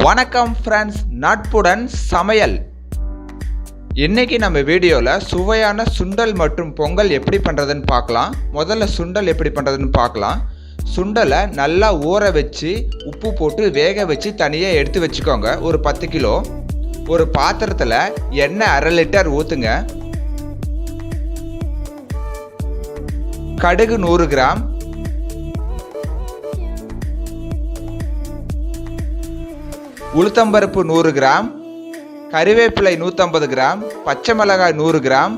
வணக்கம் ஃப்ரெண்ட்ஸ், நட்புடன் சமையல். இன்னைக்கு நம்ம வீடியோவில் சுவையான சுண்டல் மற்றும் பொங்கல் எப்படி பண்ணுறதுன்னு பார்க்கலாம். முதல்ல சுண்டல் எப்படி பண்ணுறதுன்னு பார்க்கலாம். சுண்டலை நல்லா ஊற வச்சு உப்பு போட்டு வேக வச்சு தனியாக எடுத்து வச்சுக்கோங்க. ஒரு 10 கிலோ. ஒரு பாத்திரத்தில் எண்ணெய் 1/2 லிட்டர் ஊற்றுங்க. கடுகு 100 கிராம், உளுத்தம்பருப்பு 100 கிராம், கறிவேப்பிலை 150 கிராம், பச்சை மிளகாய் 100 கிராம்,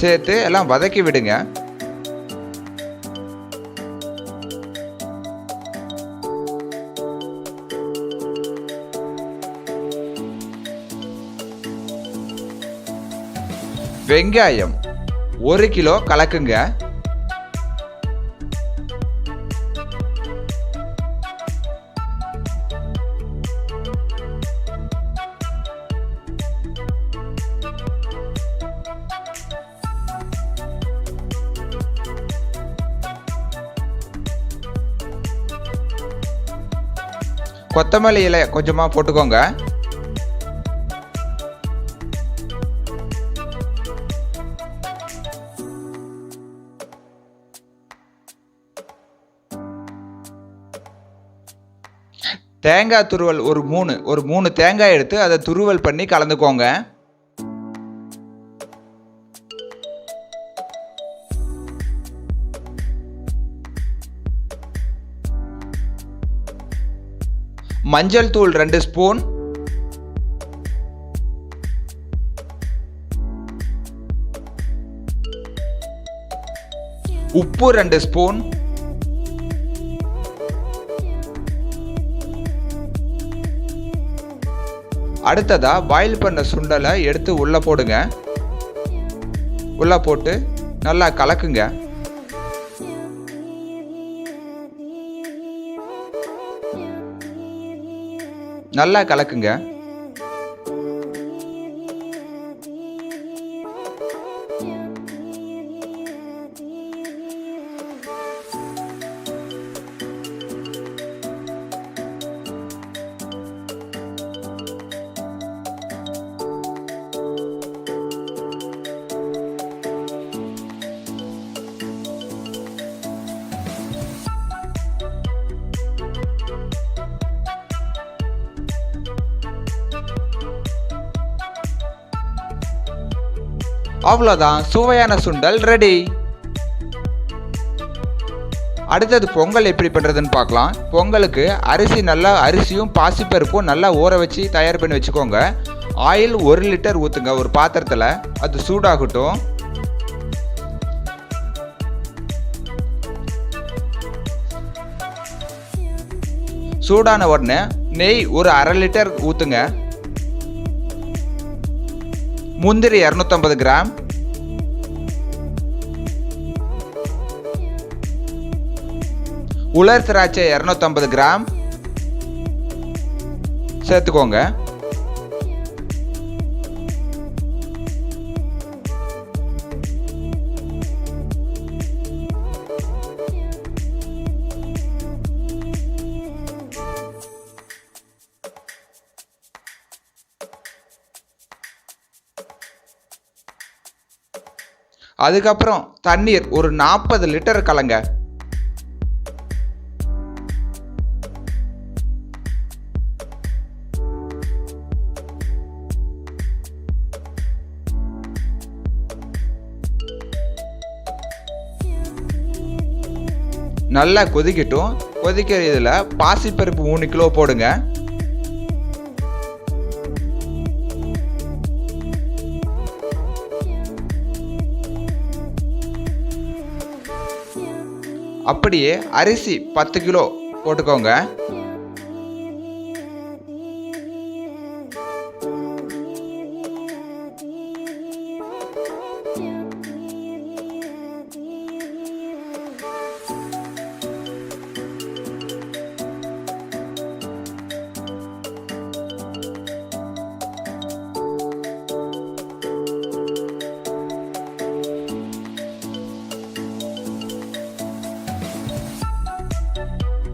சேர்த்து எல்லாம் வதக்கி விடுங்க. வெங்காயம் 1 கிலோ கலக்குங்க. கொத்தமல்லி இலை கொஞ்சமா போட்டுக்கோங்க. தேங்காய் துருவல் ஒரு 3 தேங்காய் எடுத்து அதை துருவல் பண்ணி கலந்துக்கோங்க. மஞ்சள் தூள் 2 ஸ்பூன், உப்பு 2 ஸ்பூன், அடுத்ததா பாயில் பண்ண சுண்டலை எடுத்து உள்ள போடுங்க. உள்ள போட்டு நல்லா கலக்குங்க. நல்லா கலக்குங்க. அவ்வளோதான், சுவையான சுண்டல் ரெடி. அடுத்தது பொங்கல் எப்படி பண்ணுறதுன்னு பார்க்கலாம். பொங்கலுக்கு அரிசியும் பாசிப்பருப்பும் நல்லா ஊற வச்சு தயார் பண்ணி வச்சுக்கோங்க. ஆயில் 1 லிட்டர் ஊற்றுங்க ஒரு பாத்திரத்தில். அது சூடாகட்டும். சூடான உடனே நெய் ஒரு 1/2 லிட்டர் ஊற்றுங்க. முந்திரி 250 கிராம், உலர் திராட்சை 250 கிராம் சேர்த்துக்கோங்க. அதுக்கப்புறம் தண்ணீர் ஒரு 40 லிட்டர் கலங்க. நல்லா கொதிக்கட்டும். கொதிக்கிற இதில் பாசிப்பருப்பு 3 கிலோ போடுங்க. அப்படியே அரிசி 10 கிலோ போட்டுக்கோங்க.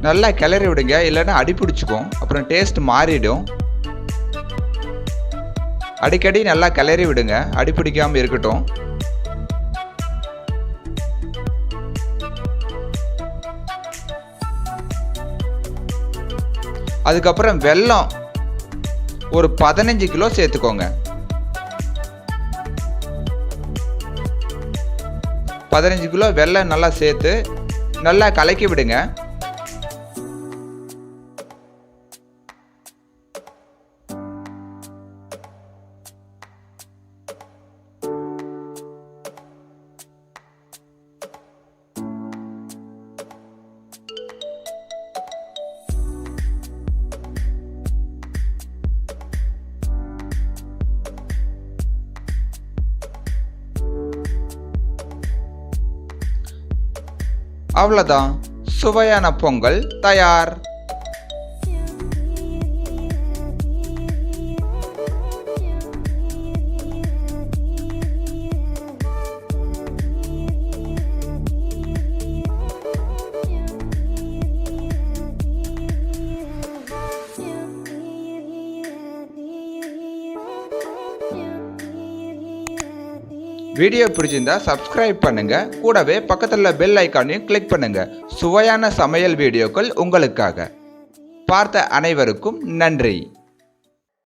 நல்லா கிளறி விடுங்க, இல்லைன்னா அடி பிடிச்சிக்கும், அப்புறம் டேஸ்ட் மாறிடும். அடிக்கடி நல்லா கிளறி விடுங்க, அடி பிடிக்காமல் இருக்கட்டும். அதுக்கப்புறம் வெல்லம் ஒரு 15 கிலோ சேர்த்துக்கோங்க. 15 கிலோ வெல்லம் நல்லா சேர்த்து நல்லா கலக்கி விடுங்க. அவ்வளோதான், சுவையான பொங்கல் தயார். வீடியோ பிடிச்சிருந்தா சப்ஸ்கிரைப் பண்ணுங்க, கூடவே பக்கத்துல பெல் ஐகானையும் கிளிக் பண்ணுங்க. சுவையான சமையல் வீடியோக்கள் உங்களுக்காக. பார்த்த அனைவருக்கும் நன்றி.